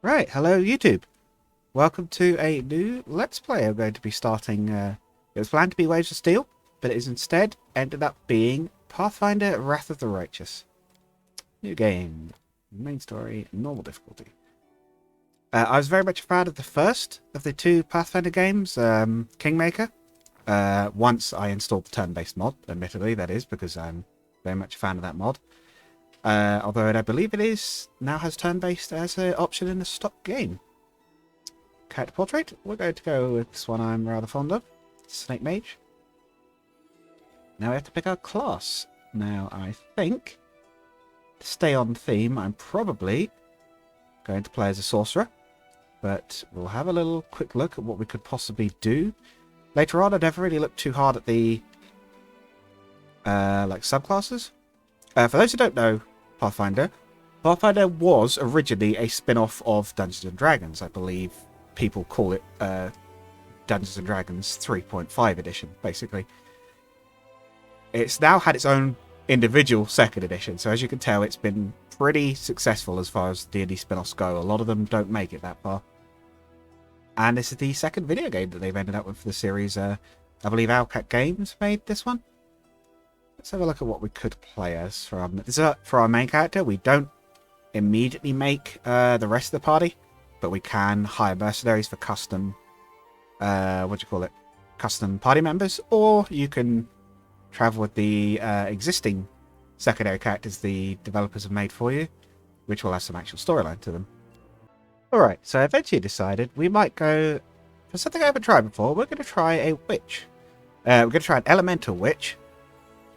Right, hello YouTube. Welcome to a new Let's Play. I'm going to be starting, it was planned to be Waves of Steel, but it is instead ended up being Pathfinder Wrath of the Righteous. New game, main story, normal difficulty. I was very much a fan of the first of the two Pathfinder games, Kingmaker. Once I installed the turn-based mod, admittedly, that is, because I'm very much a fan of that mod. Although I believe it is now has turn-based as an option in the stock game. Character portrait. We're going to go with this one I'm rather fond of. Snake Mage. Now we have to pick our class. Now I think, to stay on theme, I'm probably going to play as a sorcerer. But we'll have a little quick look at what we could possibly do. Later on, I never really looked too hard at the subclasses. For those who don't know Pathfinder was originally a spin-off of Dungeons and Dragons. I believe people call it Dungeons and Dragons 3.5 edition, basically. It's now had its own individual second edition, so as you can tell, it's been pretty successful as far as D&D spin-offs go. A lot of them don't make it that far. And this is the second video game that they've ended up with for the series. I believe Owlcat Games made this one. Let's have a look at what we could play as for our main character. We don't immediately make the rest of the party, but we can hire mercenaries for custom, custom party members, or you can travel with the existing secondary characters the developers have made for you, which will have some actual storyline to them. Alright, so I eventually decided we might go for something I haven't tried before. We're going to try a witch. We're going to try an elemental witch,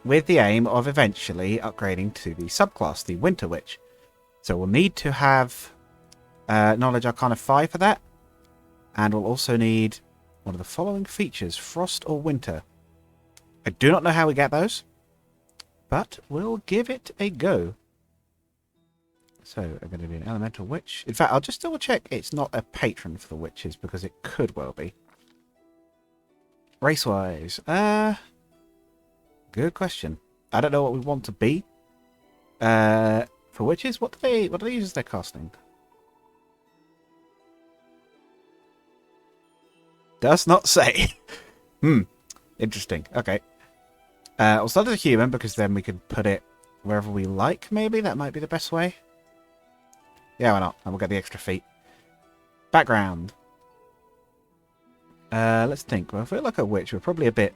with the aim of eventually upgrading to the subclass, the Winter Witch. So we'll need to have Knowledge Arcana 5 for that. And we'll also need one of the following features, Frost or Winter. I do not know how we get those, but we'll give it a go. So I'm going to be an Elemental Witch. In fact, I'll just double check it's not a patron for the witches, because it could well be. Race-wise, good question. I don't know what we want to be. For witches, what do they use as their casting? Does not say. Interesting. Okay. We'll start as a human because then we can put it wherever we like. Maybe that might be the best way. Yeah, why not? And we'll get the extra feet. Background. Let's think. Well, if we're like a witch, we're probably a bit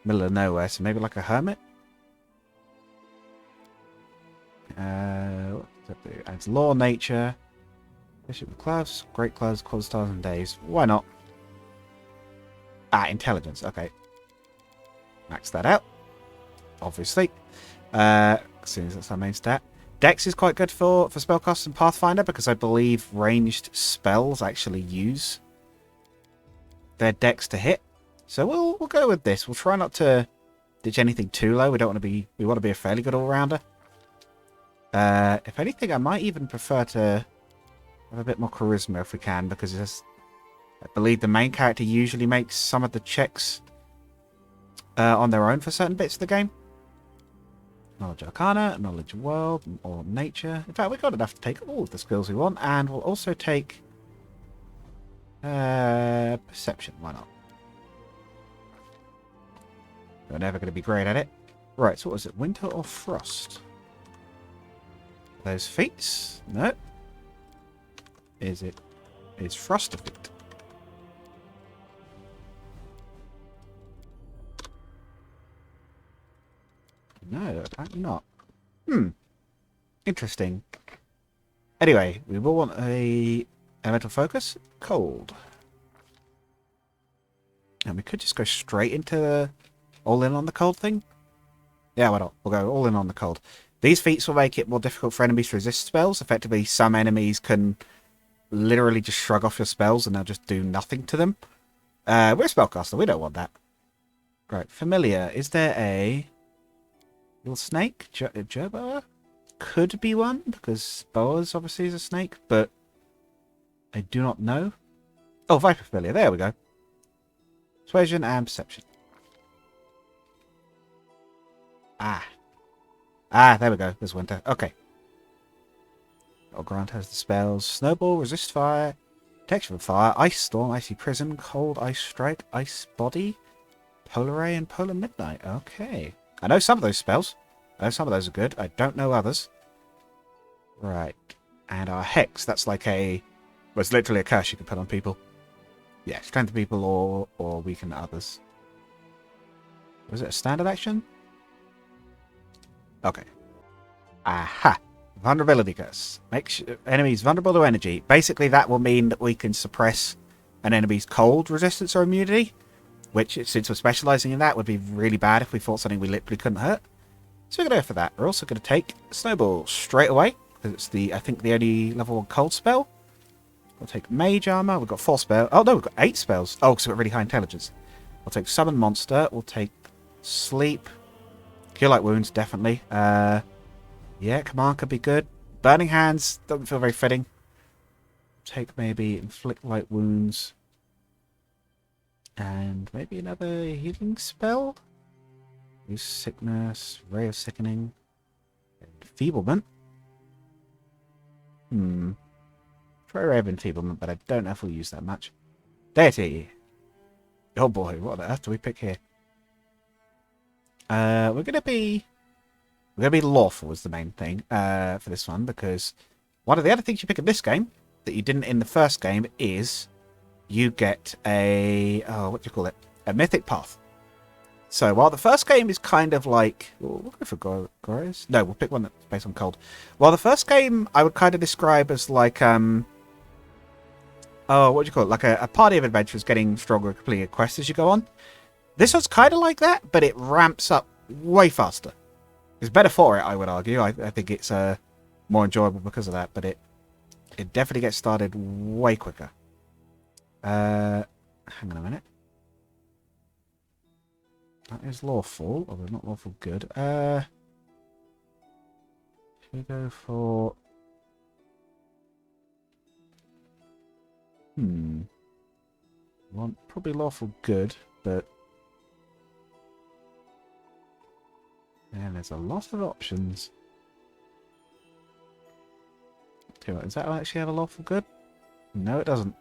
middle of nowhere, so maybe like a hermit. What does that do? Adds law, nature, bishop of clubs, great clubs, quad stars, and days. Why not? Intelligence. Okay, max that out. Obviously, seeing as that's our main stat. Dex is quite good for spellcasters and Pathfinder because I believe ranged spells actually use their dex to hit. So we'll go with this. We'll try not to ditch anything too low. We want to be a fairly good all-rounder. If anything, I might even prefer to have a bit more charisma if we can, because I believe the main character usually makes some of the checks on their own for certain bits of the game. Knowledge Arcana, Knowledge World, or Nature. In fact, we've got enough to take all of the skills we want, and we'll also take Perception. Why not? We're never going to be great at it. Right, so what is it? Winter or Frost? Those feats? No. Is Frost a feat? No, apparently not. Interesting. Anyway, we will want a elemental focus. Cold. And we could just go straight into all in on the cold thing. Yeah, why not? We'll go all in on the cold. These feats will make it more difficult for enemies to resist spells. Effectively, some enemies can literally just shrug off your spells and they'll just do nothing to them. We're a spellcaster. We don't want that. Right, familiar. Is there a little snake? Jerboa? Could be one, because boas obviously is a snake, but I do not know. Oh, Viper familiar. There we go. Persuasion and Perception. There we go. There's Winter. Okay. Or Grant has the spells Snowball, Resist Fire, Protection from Fire, Ice Storm, Icy Prison, Cold Ice Strike, Ice Body, Polar Ray, and Polar Midnight. Okay. I know some of those spells. I know some of those are good. I don't know others. Right. And our Hex, that's like a... Well, it's literally a curse you can put on people. Yeah, strengthen people or weaken others. Was it a standard action? Okay. Aha. Vulnerability curse. Makes enemies vulnerable to energy. Basically, that will mean that we can suppress an enemy's cold resistance or immunity. Which, since we're specialising in that, would be really bad if we fought something we literally couldn't hurt. So we're going to go for that. We're also going to take Snowball straight away. Because it's the, I think, the only level 1 cold spell. We'll take Mage Armor. We've got 4 spells. Oh, no, we've got 8 spells. Oh, because we've got really high intelligence. We'll take Summon Monster. We'll take Sleep. Cure Light Wounds, definitely. Yeah, Command could be good. Burning Hands doesn't feel very fitting. Take maybe Inflict Light Wounds. And maybe another healing spell? Use Sickness, Ray of Sickening, Enfeeblement. Try Ray of Enfeeblement, but I don't know if we'll use that much. Deity! Oh boy, what on earth do we pick here? We're gonna be lawful is the main thing for this one, because one of the other things you pick in this game that you didn't in the first game is you get a what do you call it? A mythic path. So while the first game is kind of like... We'll go for Glorious. No, we'll pick one that's based on cold. While the first game I would kind of describe as like... what do you call it? Like a party of adventurers getting stronger and completing a quest as you go on. This one's kind of like that, but it ramps up way faster. It's better for it, I would argue. I think it's more enjoyable because of that, but it definitely gets started way quicker. Hang on a minute. That is lawful, although not lawful good. Should we go for... Want probably lawful good, but... Man, there's a lot of options. Tell you what, does that actually have a lawful good? No, it doesn't.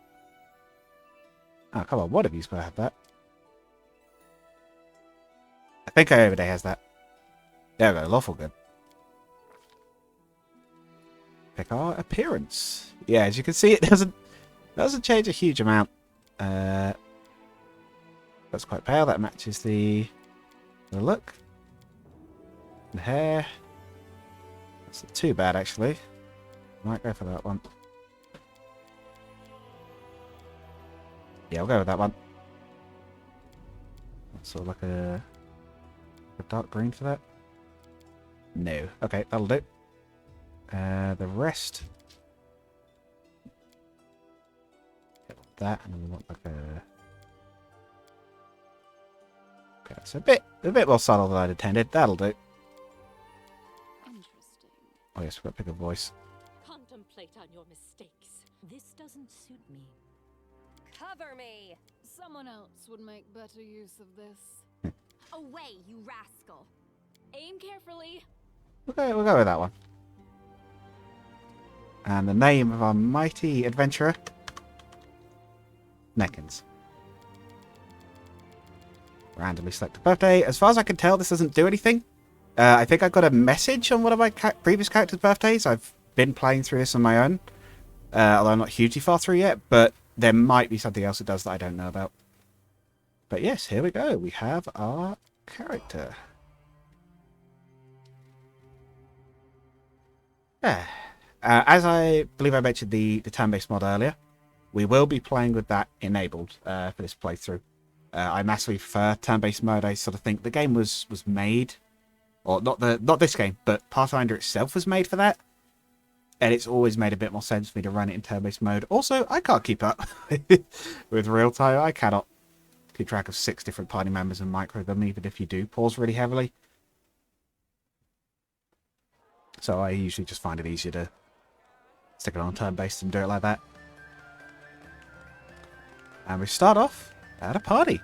Oh, come on, one of you's got to have that. I think everybody has that. There we go, lawful good. Pick our appearance. Yeah, as you can see, it doesn't change a huge amount. That's quite pale. That matches the look. The hair. That's not too bad, actually. Might go for that one. Yeah, I'll go with that one. Sort of like a dark green for that. No. Okay, that'll do. The rest. That, and then we want like a... Okay, it's a bit more subtle than I'd intended. That'll do. Interesting. Oh yes, we've got to pick a voice. Contemplate on your mistakes. This doesn't suit me. Cover me! Someone else would make better use of this. Away, you rascal! Aim carefully. We'll go with that one. And the name of our mighty adventurer, Snekkins. Randomly select a birthday. As far as I can tell, this doesn't do anything. I think I got a message on one of my previous characters' birthdays. I've been playing through this on my own, although I'm not hugely far through yet, but there might be something else it does that I don't know about. But yes, here we go. We have our character. As I believe I mentioned the turn-based mod earlier, we will be playing with that enabled for this playthrough. I massively prefer turn-based mode. I sort of think the game was made, or not this game, but Pathfinder itself was made for that. And it's always made a bit more sense for me to run it in turn-based mode. Also, I can't keep up with real time. I cannot keep track of 6 different party members and micro them, even if you do pause really heavily. So I usually just find it easier to stick it on turn-based and do it like that. And we start off at a party.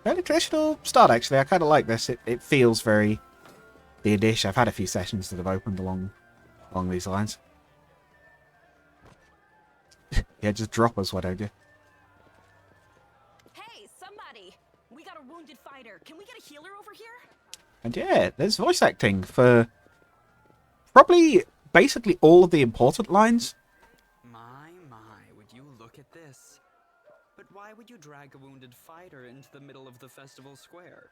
Fairly traditional start, actually. I kind of like this. It feels very D&D-ish. I've had a few sessions that have opened along these lines. Yeah, just drop us, why don't you? Hey, somebody! We got a wounded fighter. Can we get a healer over here? And yeah, there's voice acting for probably basically all of the important lines. My, would you look at this? But why would you drag a wounded fighter into the middle of the festival square?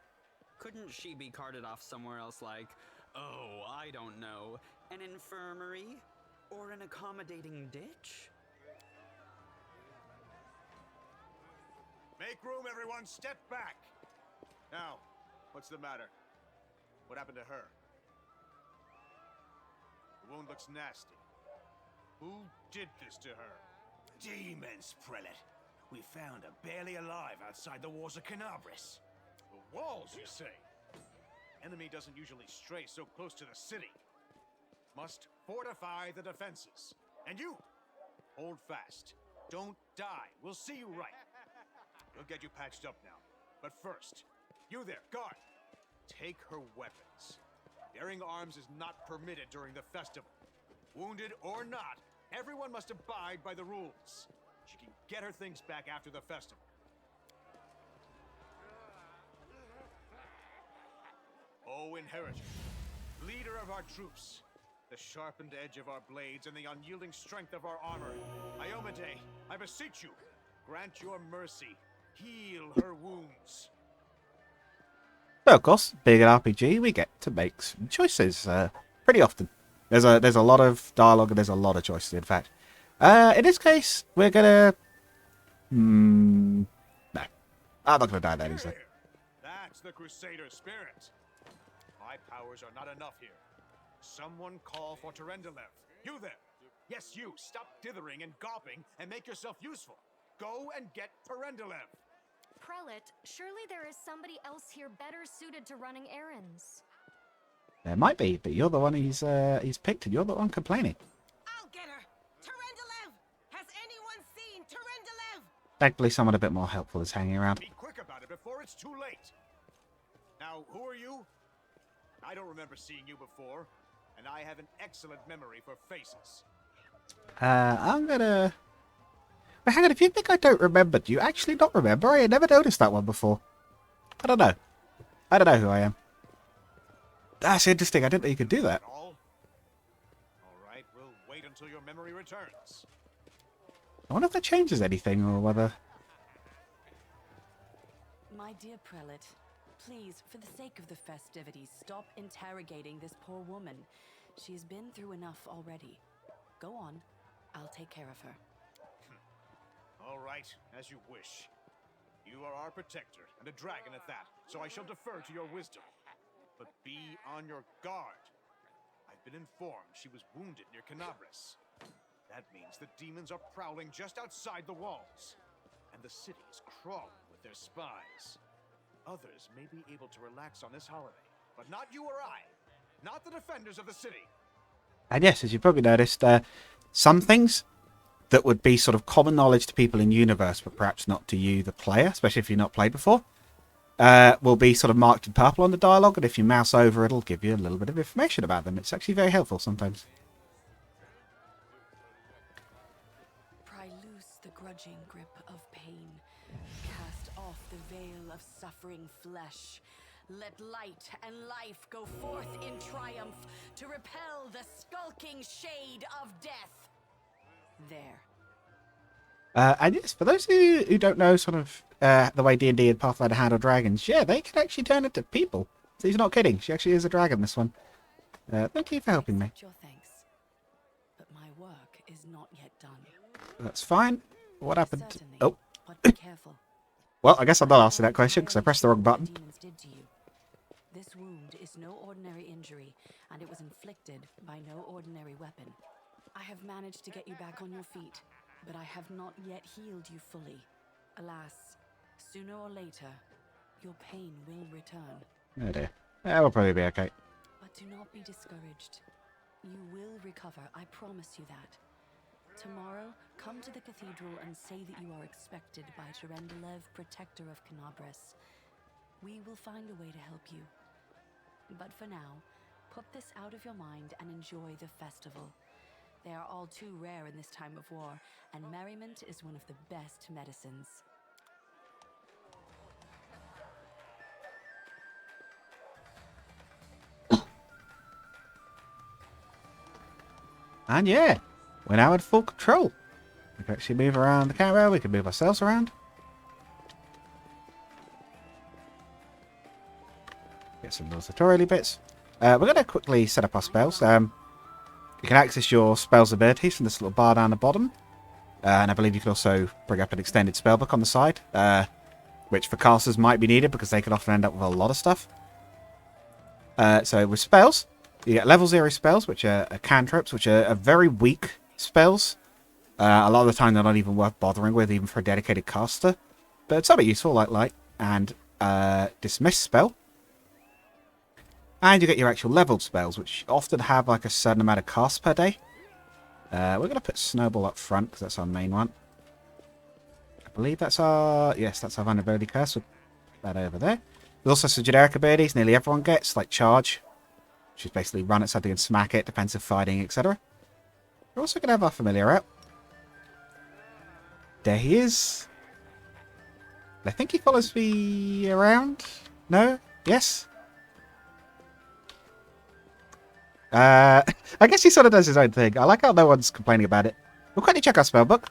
Couldn't she be carted off somewhere else like, oh, I don't know, an infirmary? Or an accommodating ditch? Make room, everyone! Step back! Now, what's the matter? What happened to her? The wound looks nasty. Who did this to her? Demons, Prelate. We found her barely alive outside the walls of Canabris. The walls, you say? Enemy doesn't usually stray so close to the city. Must fortify the defenses. And you, hold fast. Don't die. We'll see you right. We'll get you patched up now. But first, you there, guard. Take her weapons. Bearing arms is not permitted during the festival. Wounded or not, everyone must abide by the rules. She can get her things back after the festival. O Inheritor, leader of our troops, the sharpened edge of our blades and the unyielding strength of our armor, Iomade, I beseech you, grant your mercy. Heal her wounds. So of course, being an RPG, we get to make some choices pretty often. There's a lot of dialogue and there's a lot of choices. In fact, in this case, we're gonna. No, I'm not gonna die that easily. Here. That's the Crusader spirit. My powers are not enough here. Someone call for Terendelev. You there. Yes, you. Stop dithering and gawping and make yourself useful. Go and get Terendelev. Prelate, surely there is somebody else here better suited to running errands. There might be, but you're the one he's picked, and you're the one complaining. I'll get her! Terendelev! Has anyone seen Terendelev? Thankfully, someone a bit more helpful is hanging around. Be quick about it before it's too late. Now, who are you? I don't remember seeing you before, and I have an excellent memory for faces. I'm gonna. But hang on, if you think I don't remember, do you actually not remember? I had never noticed that one before. I don't know. I don't know who I am. That's interesting. I didn't know you could do that. All right, we'll wait until your memory returns. I wonder if that changes anything, or whether... My dear Prelate, please, for the sake of the festivities, stop interrogating this poor woman. She's been through enough already. Go on. I'll take care of her. All right, as you wish. You are our protector, and a dragon at that, so I shall defer to your wisdom. But be on your guard. I've been informed she was wounded near Canabris. That means the demons are prowling just outside the walls, and the city is crawling with their spies. Others may be able to relax on this holiday, but not you or I. Not the defenders of the city. And yes, as you probably noticed, some things that would be sort of common knowledge to people in universe, but perhaps not to you, the player, especially if you've not played before, will be sort of marked in purple on the dialogue, and if you mouse over, it'll give you a little bit of information about them. It's actually very helpful sometimes. Pry loose the grudging grip of pain. Cast off the veil of suffering flesh. Let light and life go forth in triumph to repel the skulking shade of death. There. And yes, for those who don't know sort of the way D&D and Pathfinder handle dragons, yeah, they can actually turn into people. So he's not kidding. She actually is a dragon, this one. Thank you for helping me. Accept your thanks. But my work is not yet done. That's fine. What happened? Certainly, Oh. but be careful. Well, I guess I'm not asking that question because I pressed the wrong button. Demons did to you. This wound is no ordinary injury, and it was inflicted by no ordinary weapon. I have managed to get you back on your feet, but I have not yet healed you fully. Alas, sooner or later, your pain will return. Oh dear. Yeah, we'll probably be okay. But do not be discouraged. You will recover, I promise you that. Tomorrow, come to the cathedral and say that you are expected by Terendelev, protector of Canabris. We will find a way to help you. But for now, put this out of your mind and enjoy the festival. They are all too rare in this time of war, and merriment is one of the best medicines. And yeah, we're now in full control. We can actually move around the camera. We can move ourselves around. Get some little tutorial bits. We're going to quickly set up our spells. You can access your spells abilities from this little bar down the bottom. And I believe you can also bring up an extended spellbook on the side. Which for casters might be needed because they can often end up with a lot of stuff. So with spells, you get level 0 spells, which are cantrips, which are very weak spells. A lot of the time they're not even worth bothering with, even for a dedicated caster. But it's something useful, like Light and Dismiss spell. And you get your actual leveled spells, which often have like a certain amount of casts per day. We're going to put Snowball up front, because that's our main one. I believe that's our... Yes, that's our Vulnerability Curse. We'll put that over there. There's also some generic abilities nearly everyone gets, like Charge, which is basically run at something and smack it, defensive fighting, etc. We're also going to have our Familiar out. There he is. I think he follows me around. No? Yes? I guess he sort of does his own thing. I like how no one's complaining about it. We'll quickly check our spellbook.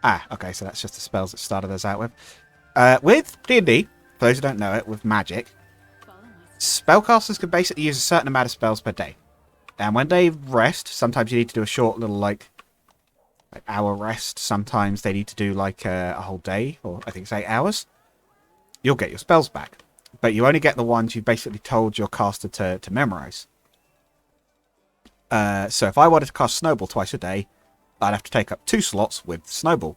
Ah, okay, so that's just the spells that started us out with. With D&D, for those who don't know it, with magic, spellcasters can basically use a certain amount of spells per day. And when they rest, sometimes you need to do a short little, like hour rest. Sometimes they need to do, like, a whole day, or I think it's 8 hours. You'll get your spells back. But you only get the ones you basically told your caster to memorize. So if I wanted to cast Snowball twice a day, I'd have to take up 2 slots with Snowball.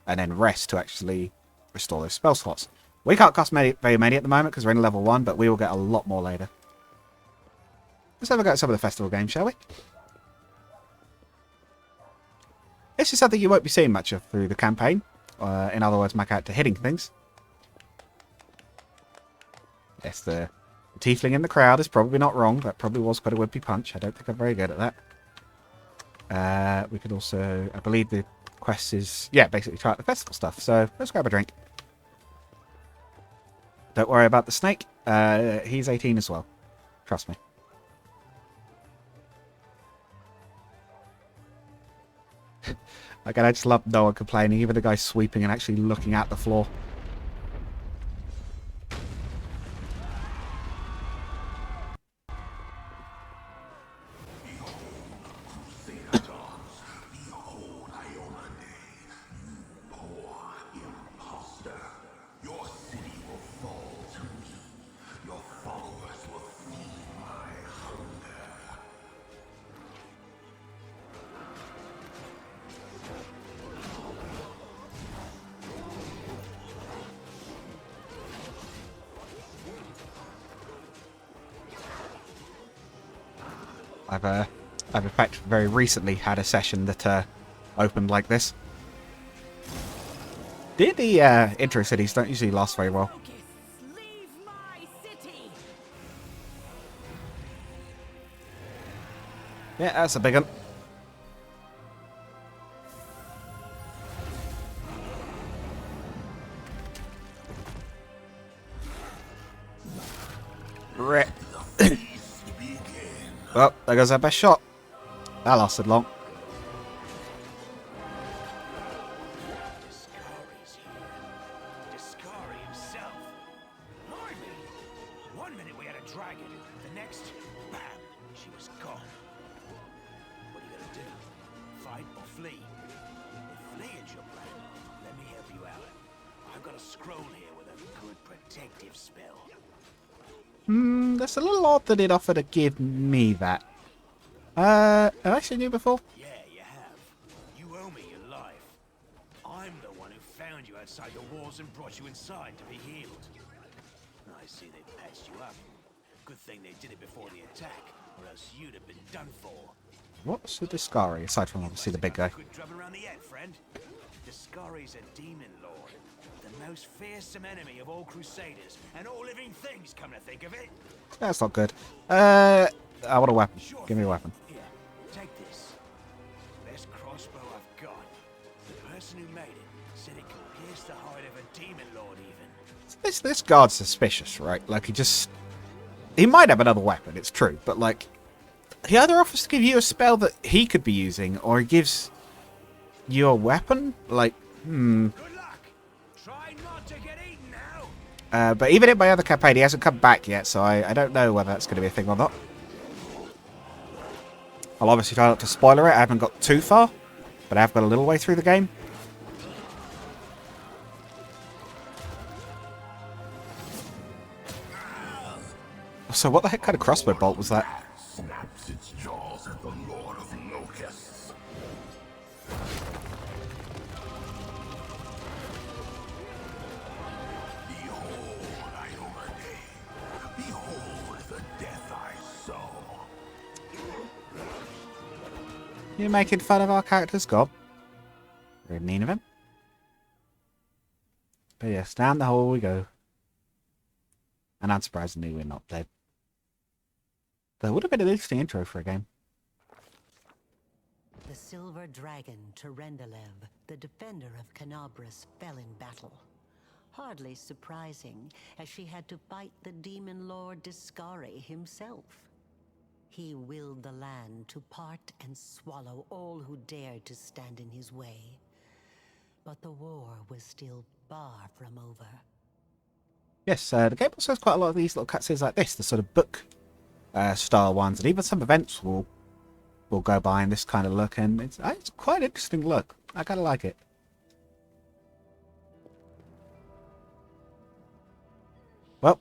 And then rest to actually restore those spell slots. We can't cast very many at the moment because we're in level 1, but we will get a lot more later. Let's have a go at some of the festival games, shall we? This is something you won't be seeing much of through the campaign. In other words, my character hitting things. Yes, the tiefling in the crowd is probably not wrong. That probably was quite a wimpy punch. I don't think I'm very good at that. We could also... I believe the quest is... Yeah, basically try out the festival stuff. So, let's grab a drink. Don't worry about the snake. He's 18 as well. Trust me. Again, I just love no one complaining. Even the guy sweeping and actually looking at the floor. I've in fact very recently had a session that opened like this. The intro cities don't usually last very well. Leave my city. Yeah, that's a big one. Well, there goes our best shot. That lasted long. Discari's here. Discari himself. Blimey. One minute we had a dragon, the next, bam, she was gone. What are you gonna do? Fight or flee? If fleeing's your plan, let me help you out. I've got a scroll here with a good protective spell. That's a little odd that it offered to give me that. Have I seen you before? Yeah, you have. You owe me your life. I'm the one who found you outside the walls and brought you inside to be healed. I see they patched you up. Good thing they did it before the attack, or else you'd have been done for. What's the Discari, aside from obviously the big guy? Good drubbing around the head, friend. Discari's a demon lord. The most fearsome enemy of all crusaders and all living things, come to think of it. That's not good. I want a weapon. Sure Give me a thing. weapon. Here, take this. Best crossbow I've got. The person who made it said it could pierce the hide of a demon lord even. This guard's suspicious, right? Like, he might have another weapon, it's true, but, like, he either offers to give you a spell that he could be using, or he gives you a weapon? Like, Good luck. Try not to get eaten now. But even in my other campaign, he hasn't come back yet, so I don't know whether that's going to be a thing or not. I'll obviously try not to spoiler it. I haven't got too far, but I have got a little way through the game. So what the heck kind of crossbow bolt was that? Snaps its jaws at the Lord of Locusts. Behold, Idolade. Behold the death I sow. You making fun of our character's god? Very mean of him. But yes, down the hole we go. And unsurprisingly, we're not dead. That would have been an interesting intro for a game. The silver dragon, Terendelev, the defender of Canabras, fell in battle. Hardly surprising, as she had to fight the demon lord Discari himself. He willed the land to part and swallow all who dared to stand in his way. But the war was still far from over. Yes, the game also has quite a lot of these little cutscenes like this, the sort of book style ones, and even some events will go by in this kind of look, and it's quite an interesting look. I kind of like it. Well,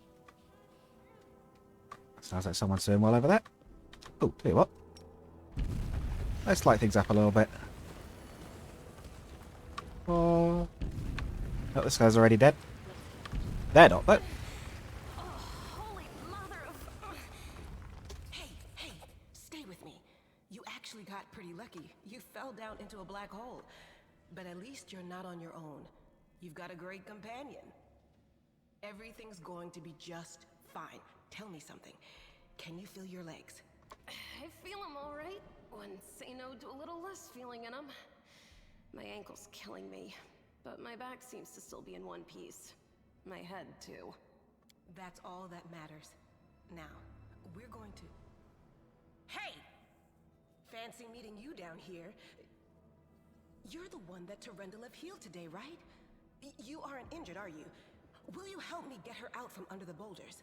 sounds like someone's doing well over there. Oh, tell you what. Let's light things up a little bit. Oh, this guy's already dead. They're not, though. Holy mother of... Hey, stay with me. You actually got pretty lucky. You fell down into a black hole. But at least you're not on your own. You've got a great companion. Everything's going to be just fine. Tell me something. Can you feel your legs? I feel them all right. When say no to a little less feeling in them. My ankle's killing me, but my back seems to still be in one piece. My head, too. That's all that matters. Now, we're going to... Hey! Fancy meeting you down here. You're the one that Terendelev healed today, right? You aren't injured, are you? Will you help me get her out from under the boulders?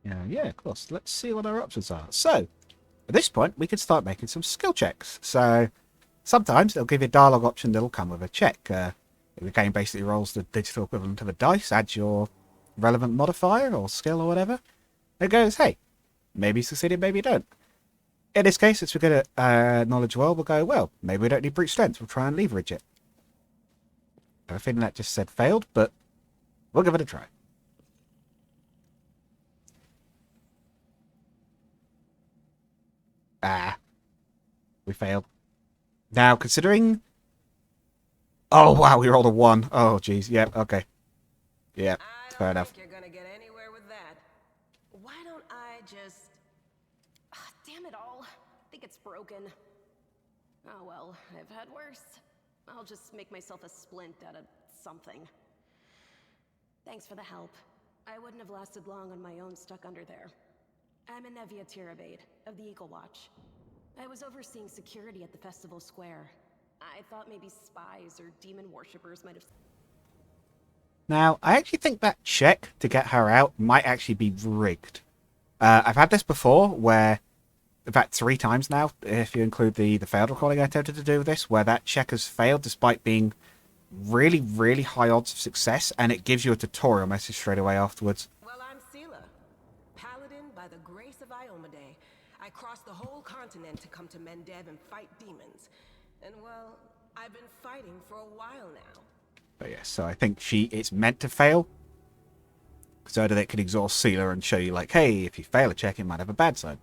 Yeah, of course. Let's see what our options are. So, at this point, we can start making some skill checks. So, sometimes it'll give you a dialogue option that'll come with a check. The game basically rolls the digital equivalent of a dice, adds your relevant modifier or skill or whatever. It goes, hey, maybe you succeeded, maybe you don't. In this case, since we're good at knowledge well, we'll go, well, maybe we don't need brute strength, we'll try and leverage it. I have a feeling that just said failed, but we'll give it a try. We failed. Now, considering... Oh, wow, we rolled a 1. Oh, jeez. Yep, okay. Yep, fair enough. I don't think you're gonna get anywhere with that. Why don't I just... Damn it all. I think it's broken. Oh well, I've had worse. I'll just make myself a splint out of something. Thanks for the help. I wouldn't have lasted long on my own stuck under there. I'm Inevia Tirabade, of the Eagle Watch. I was overseeing security at the festival square. I thought maybe spies or demon worshippers might have... Now, I actually think that check to get her out might actually be rigged. I've had this before where, in fact 3 times now, if you include the failed recording I attempted to do with this, where that check has failed despite being really, really high odds of success, and it gives you a tutorial message straight away afterwards. Well, I'm Sela, paladin by the grace of Iomade. I crossed the whole continent to come to Mendev and fight demons. And well, I've been fighting for a while now. But yeah, so I think it's meant to fail, so that it can exhaust Sealer and show you, like, hey, if you fail a check, it might have a bad side.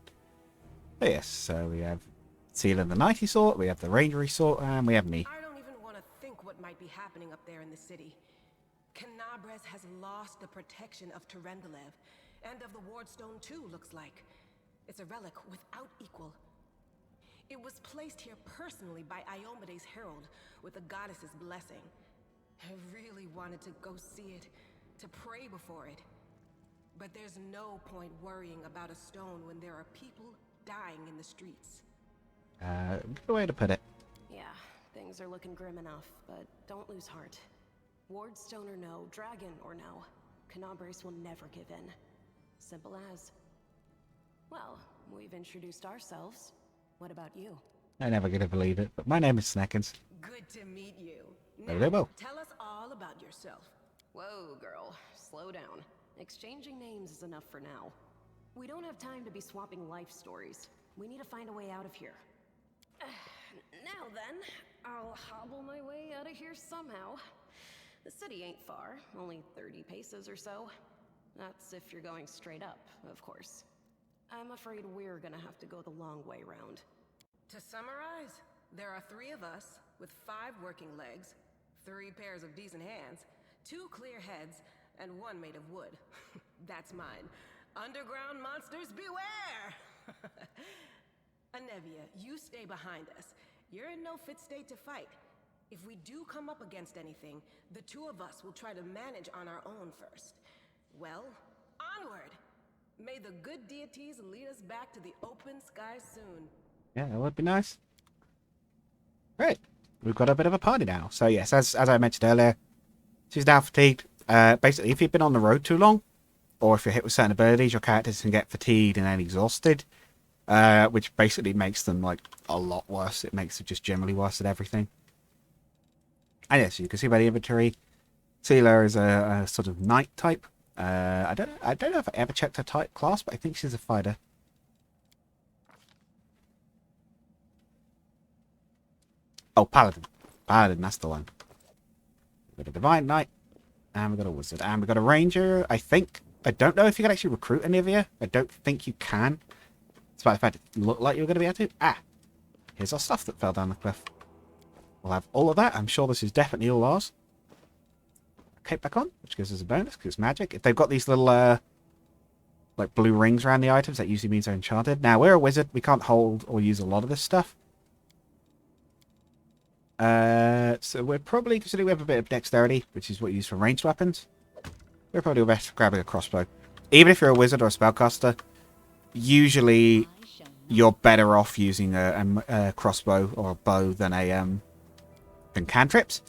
But yes, so we have Sealer the Knighty sort, we have the Rangery sort, and we have me. I don't even want to think what might be happening up there in the city. Canabras has lost the protection of Terendelev, and of the Wardstone too, looks like. It's a relic without equal. It was placed here personally by Iomede's herald with the goddess's blessing. I really wanted to go see it, to pray before it. But there's no point worrying about a stone when there are people dying in the streets. Good way to put it. Yeah, things are looking grim enough, but don't lose heart. Wardstone or no, dragon or no, Canabres will never give in. Simple as. Well, we've introduced ourselves. What about you? I'm never gonna believe it, but my name is Snekkins. Good to meet you. Very well. Tell us all about yourself. Whoa, girl. Slow down. Exchanging names is enough for now. We don't have time to be swapping life stories. We need to find a way out of here. Now then, I'll hobble my way out of here somehow. The city ain't far, only 30 paces or so. That's if you're going straight up, of course. I'm afraid we're gonna have to go the long way round. To summarize, there are 3 of us with 5 working legs, 3 pairs of decent hands, 2 clear heads, and 1 made of wood. That's mine. Underground monsters beware! Anevia, you stay behind us. You're in no fit state to fight. If we do come up against anything, the 2 of us will try to manage on our own first. Well, onward! May the good deities lead us back to the open sky soon. Yeah, that would be nice. Right, we've got a bit of a party now. So yes, as I mentioned earlier, she's now fatigued. Basically, if you've been on the road too long, or if you're hit with certain abilities, your characters can get fatigued and then exhausted, which basically makes them like a lot worse. It makes it just generally worse at everything. And yes, you can see by the inventory, Seela is a sort of knight type. I don't know if I ever checked her type class, but I think she's a fighter. Oh, paladin. Paladin, that's the one. We've got a divine knight, and we've got a wizard, and we've got a ranger, I think. I don't know if you can actually recruit any of you. I don't think you can. Despite the fact it looked like you were going to be able to. Ah, here's our stuff that fell down the cliff. We'll have all of that. I'm sure this is definitely all ours. Cape back on, which gives us a bonus because it's magic. If they've got these little like blue rings around the items, that usually means they're enchanted. Now we're a wizard, we can't hold or use a lot of this stuff. So we're probably, considering we have a bit of dexterity, which is what you use for ranged weapons, we're probably best grabbing a crossbow. Even if you're a wizard or a spellcaster, usually you're better off using a crossbow or a bow than cantrips,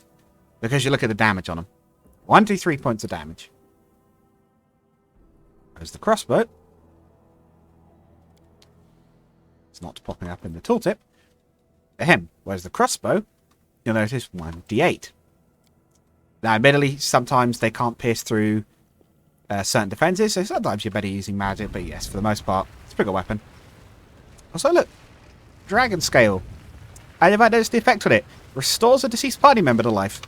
because you look at the damage on them. 1, 2, 3 points of damage. There's the crossbow. It's not popping up in the tooltip. Ahem. Whereas the crossbow, you'll notice 1d8. Now, admittedly, sometimes they can't pierce through certain defenses, so sometimes you're better using magic, but yes, for the most part, it's a bigger weapon. Also, look. Dragon scale. I never noticed the effect on it. Restores a deceased party member to life.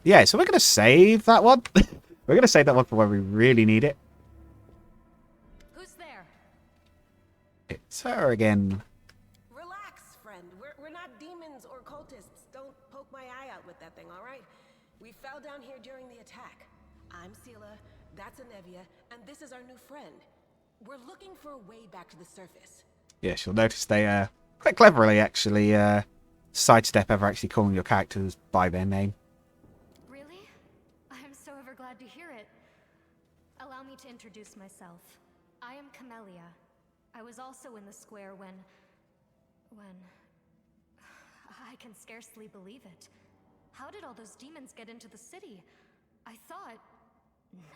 Yeah, so we're going to save that one. We're going to save that one for when we really need it. Who's there? It's her again. Relax, friend. We're not demons or cultists. Don't poke my eye out with that thing, alright? We fell down here during the attack. I'm Seela, that's Anevia, and this is our new friend. We're looking for a way back to the surface. Yes, you'll notice they quite cleverly actually sidestep ever actually calling your characters by their name. Really? I'm so ever glad to hear it. Allow me to introduce myself. I am Camellia. I was also in the square when... I can scarcely believe it. How did all those demons get into the city? I thought,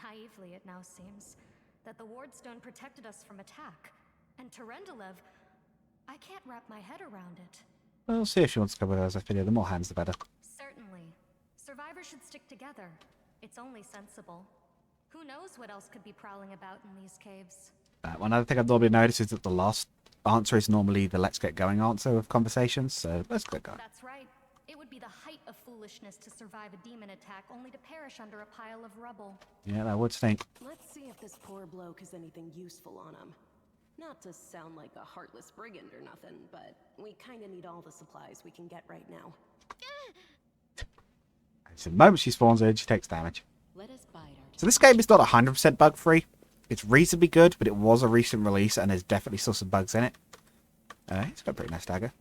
naively it now seems, that the Wardstone protected us from attack. And Terendelev, I can't wrap my head around it. We'll see if she wants to come with us. I figure the more hands, the better. Certainly. Survivors should stick together. It's only sensible. Who knows what else could be prowling about in these caves? One other thing I've normally noticed is that the last answer is normally the let's get going answer of conversations, so let's get going. That's right. It would be the height of foolishness to survive a demon attack only to perish under a pile of rubble. Yeah, that would stink. Let's see if this poor bloke has anything useful on him. Not to sound like a heartless brigand or nothing, but we kind of need all the supplies we can get right now. So the moment she spawns in, she takes damage. Let us bide our So this game is not 100% bug-free. It's reasonably good, but it was a recent release, and there's definitely still some bugs in it. It's got a pretty nice dagger.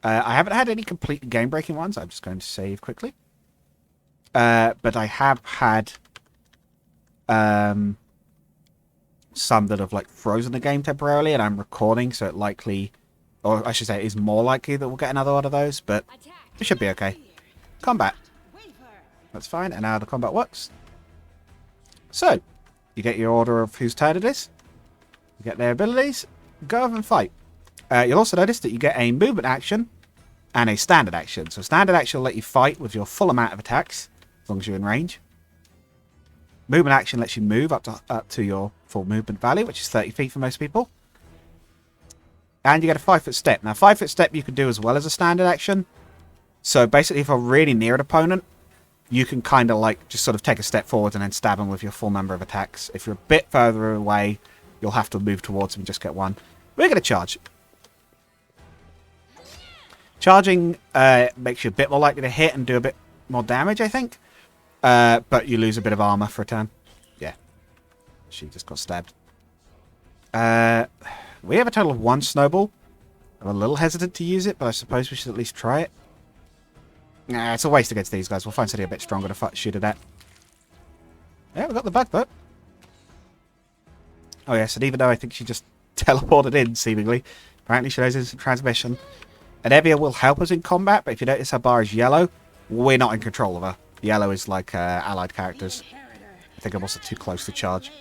I haven't had any complete game-breaking ones. I'm just going to save quickly. But I have had some that have like frozen the game temporarily, and I'm recording, so it likely, or I should say, it is more likely that we'll get another one of those, but it should be okay. Combat. That's fine, and now the combat works. So, you get your order of whose turn it is. You get their abilities. Go over and fight. You'll also notice that you get a movement action and a standard action. So standard action will let you fight with your full amount of attacks, as long as you're in range. Movement action lets you move up to your full movement value, which is 30 feet for most people. And you get a 5-foot step. Now, 5-foot step you can do as well as a standard action. So basically, if you're really near an opponent, you can kind of like just sort of take a step forward and then stab them with your full number of attacks. If you're a bit further away, you'll have to move towards them and just get one. We're going to charge. Charging makes you a bit more likely to hit and do a bit more damage, I think. But you lose a bit of armor for a turn. Yeah. She just got stabbed. We have a total of 1 snowball. I'm a little hesitant to use it, but I suppose we should at least try it. Nah, it's a waste against these guys. We'll find something a bit stronger to shoot at that. Yeah, we got the bug, though. Oh, yes, and even though I think she just teleported in, seemingly, apparently she knows instant transmission. An Evia will help us in combat, but if you notice her bar is yellow, we're not in control of her. Yellow is like allied characters. I think I'm also too close to charge.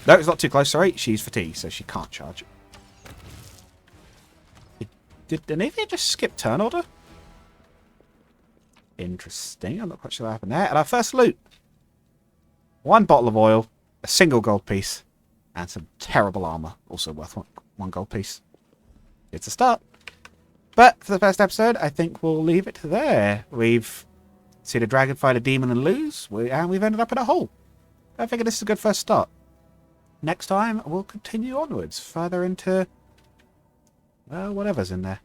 No, it's not too close, sorry. She's fatigued, so she can't charge. Did an Evia just skip turn order? Interesting. I'm not quite sure what happened there. And our first loot. 1 bottle of oil, a single gold piece, and some terrible armor. Also worth 1 gold piece. It's a start. But for the first episode, I think we'll leave it there. We've seen a dragon fight a demon and lose, and we've ended up in a hole. I figure this is a good first start. Next time, we'll continue onwards, further into, well, whatever's in there.